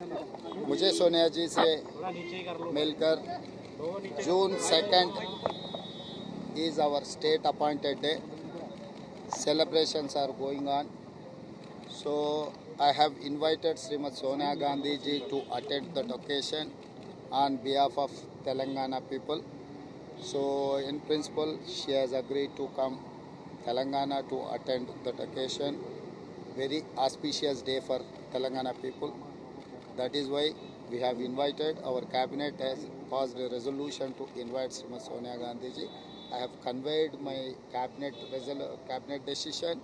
मुझे सोनिया जी से मिलकर जून 2 is our state appointed day. Celebrations are going on. So I have invited Srimati Sonia Gandhi ji to attend that occasion on behalf of Telangana people. So in principle she has agreed to come Telangana to attend that occasion. Very auspicious day for Telangana people. That is why we have invited, our cabinet has passed a resolution to invite Srimati Sonia Gandhi ji. I have conveyed my cabinet decision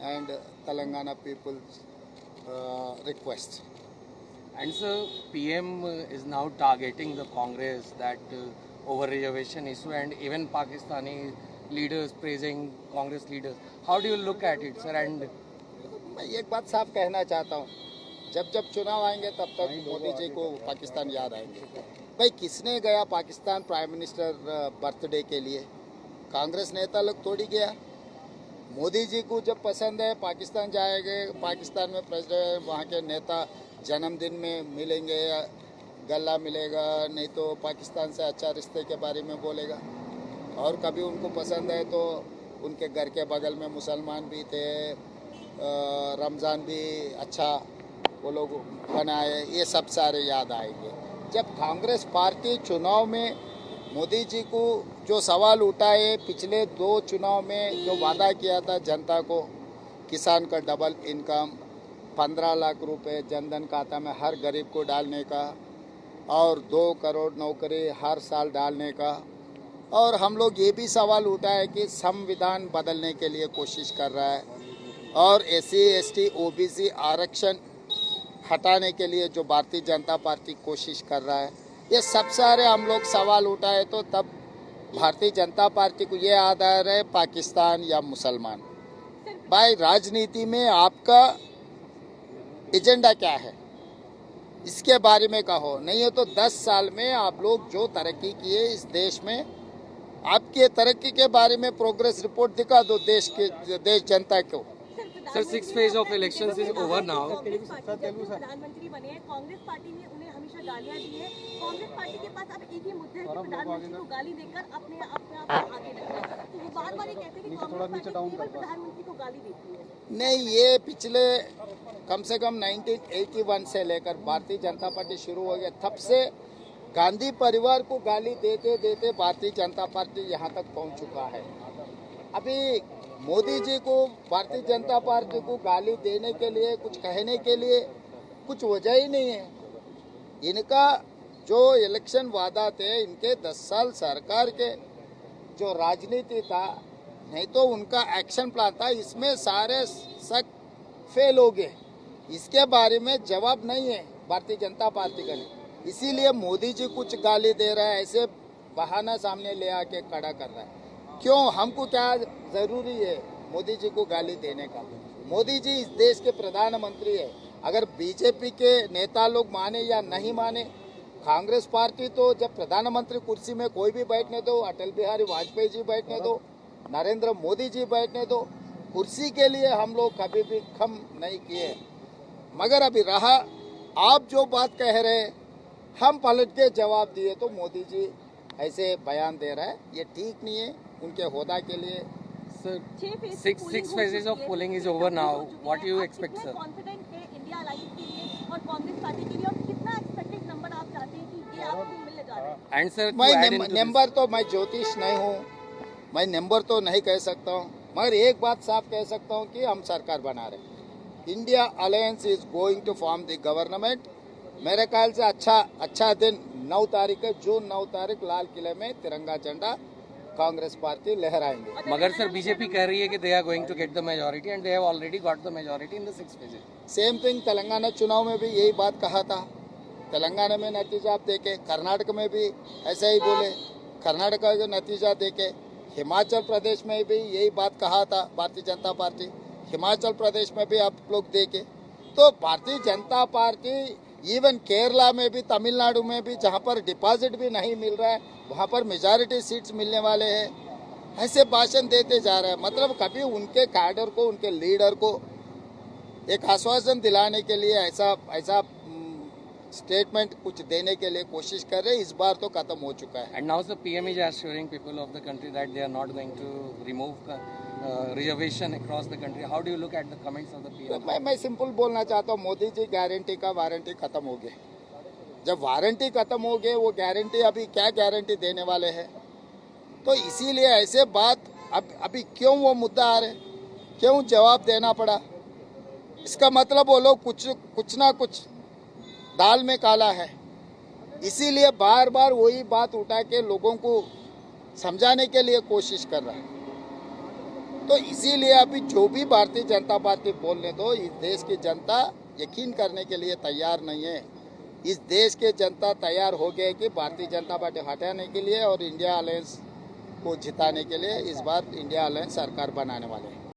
and Telangana people's request. And so PM is now targeting the Congress that over reservation issue, and even Pakistani leaders praising Congress leaders. How do you look at it, sir? And मैं एक बात साफ कहना चाहता हूँ, जब जब चुनाव आएंगे तब तक मोदी जी को पाकिस्तान याद आएंगे। भाई किसने गया पाकिस्तान प्राइम मिनिस्टर बर्थडे के लिए? कांग्रेस नेता लोग थोड़ी गया। मोदी जी को जब पसंद है पाकिस्तान जाएंगे, पाकिस्तान में प्रेसिडेंट वहाँ के नेता जन्मदिन में मिलेंगे, गला मिलेगा, नहीं तो पाकिस्तान से अच्छा रिश्ते के बारे में बोलेगा। और कभी उनको पसंद है तो उनके घर के बगल में मुसलमान भी थे, रमज़ान भी अच्छा वो लोग बनाए, ये सब सारे याद आएंगे। जब कांग्रेस पार्टी चुनाव में मोदी जी को जो सवाल उठाए, पिछले 2 चुनाव में जो वादा किया था जनता को, किसान का डबल इनकम, 15 लाख रुपए जनधन खाता में हर गरीब को डालने का, और 2 करोड़ नौकरी हर साल डालने का, और हम लोग ये भी सवाल उठाए कि संविधान बदलने के लिए कोशिश कर रहा है, और SC ST OBC आरक्षण हटाने के लिए जो भारतीय जनता पार्टी कोशिश कर रहा है, ये सब सारे हम लोग सवाल उठाए तो तब भारतीय जनता पार्टी को ये आधार है पाकिस्तान या मुसलमान। भाई राजनीति में आपका एजेंडा क्या है, इसके बारे में कहो। नहीं है तो 10 साल में आप लोग जो तरक्की किए इस देश में, आपके तरक्की के बारे में प्रोग्रेस रिपोर्ट दिखा दो देश जनता को। Sir, 6th phase of elections is over now. प्रधानमंत्री बने हैं, कांग्रेस पार्टी ने उन्हें हमेशा गालियां दी है। कांग्रेस पार्टी के पास अब एक ही मुद्दा है कि प्रधानमंत्री को गाली देकर अपने आप आगे रखना है। तो वो बार-बार ये कहते हैं कि कांग्रेस पार्टी केवल प्रधानमंत्री को गाली देती है। नहीं, ये पिछले कम से कम 1981 से लेकर भारतीय जनता पार्टी शुरू हो गया, तब से गांधी परिवार को गाली देते देते भारतीय जनता पार्टी यहाँ तक पहुँच चुका है। अभी मोदी जी को भारतीय जनता पार्टी को गाली देने के लिए, कुछ कहने के लिए कुछ वजह ही नहीं है। इनका जो इलेक्शन वादा थे, इनके 10 साल सरकार के जो राजनीति था, नहीं तो उनका एक्शन प्लान था, इसमें सारे शक फेल हो गए। इसके बारे में जवाब नहीं है भारतीय जनता पार्टी का, इसीलिए मोदी जी कुछ गाली दे रहा है, ऐसे बहाना सामने ले आके खड़ा कर रहा है। क्यों, हमको क्या जरूरी है मोदी जी को गाली देने का? मोदी जी इस देश के प्रधानमंत्री है। अगर बीजेपी के नेता लोग माने या नहीं माने, कांग्रेस पार्टी तो जब प्रधानमंत्री कुर्सी में कोई भी बैठने दो, अटल बिहारी वाजपेयी जी बैठने दो, नरेंद्र मोदी जी बैठने दो, कुर्सी के लिए हम लोग कभी भी कम नहीं किए। मगर अभी रहा, आप जो बात कह रहे हैं हम पलट के जवाब दिए तो मोदी जी ऐसे बयान दे रहा है, ये ठीक नहीं है उनके होदा के लिए। Sir, 6 phases of polling is over now. What do you expect, sir? Confident है इंडिया अलायंस के लिए और कांग्रेस पार्टी के लिए, और कितना एक्सपेक्टेड नंबर आप चाहते हैं कि ये आपको मिलने जा रहा है? And sir, मैं नंबर तो, मैं ज्योतिष नहीं हूँ, मैं नंबर तो नहीं कह सकता हूँ, मगर एक बात साफ कह सकता हूँ कि हम सरकार बना रहे हैं। India alliance is going to form the government. मेरे ख्याल से अच्छा दिन 9 तारीख है, जून 9 तारीख लाल किले में तिरंगा झंडा कांग्रेस पार्टी लहराएंगे। मगर सर बीजेपी कह रही है कि they are going to get the majority and they have already got the majority in the 6th phase। Same thing Telangana चुनाव में भी यही बात कहा था। तेलंगाना में नतीजा आप देखे, कर्नाटक में भी ऐसे ही बोले, कर्नाटक का जो नतीजा देखे, हिमाचल प्रदेश में भी यही बात कहा था भारतीय जनता पार्टी, हिमाचल प्रदेश में भी आप लोग देखे। तो भारतीय जनता पार्टी इवन केरला में भी, तमिलनाडु में भी, जहां पर डिपॉजिट भी नहीं मिल रहा है वहां पर मेजॉरिटी सीट्स मिलने वाले हैं, ऐसे भाषण देते जा रहे हैं। मतलब कभी उनके कैडर को, उनके लीडर को एक आश्वासन दिलाने के लिए ऐसा स्टेटमेंट कुछ देने के लिए कोशिश कर रहे हैं। इस बार तो खत्म हो चुका है। And now the PM is assuring people of the country that they are not going to remove reservation across the country. How do you look at the comments of the तो PM? मैं simple बोलना चाहता हूँ, Modi ji guarantee का warranty खत्म हो गए। जब वारंटी खत्म हो गए, वो गारंटी अभी क्या गारंटी देने वाले हैं? तो इसीलिए ऐसे बात अभी क्यों वो मुद्दा आ रहे, क्यों जवाब देना पड़ा? इसका मतलब वो लोग कुछ ना कुछ दाल में काला है, इसीलिए बार बार वही बात उठा के लोगों को समझाने के लिए कोशिश कर रहा है। तो इसीलिए अभी जो भी भारतीय जनता पार्टी बोलने दो, इस देश की जनता यकीन करने के लिए तैयार नहीं है। इस देश के जनता तैयार हो गए कि भारतीय जनता पार्टी हटाने के लिए और इंडिया अलायंस को जिताने के लिए इस बार इंडिया अलायंस सरकार बनाने वाले हैं।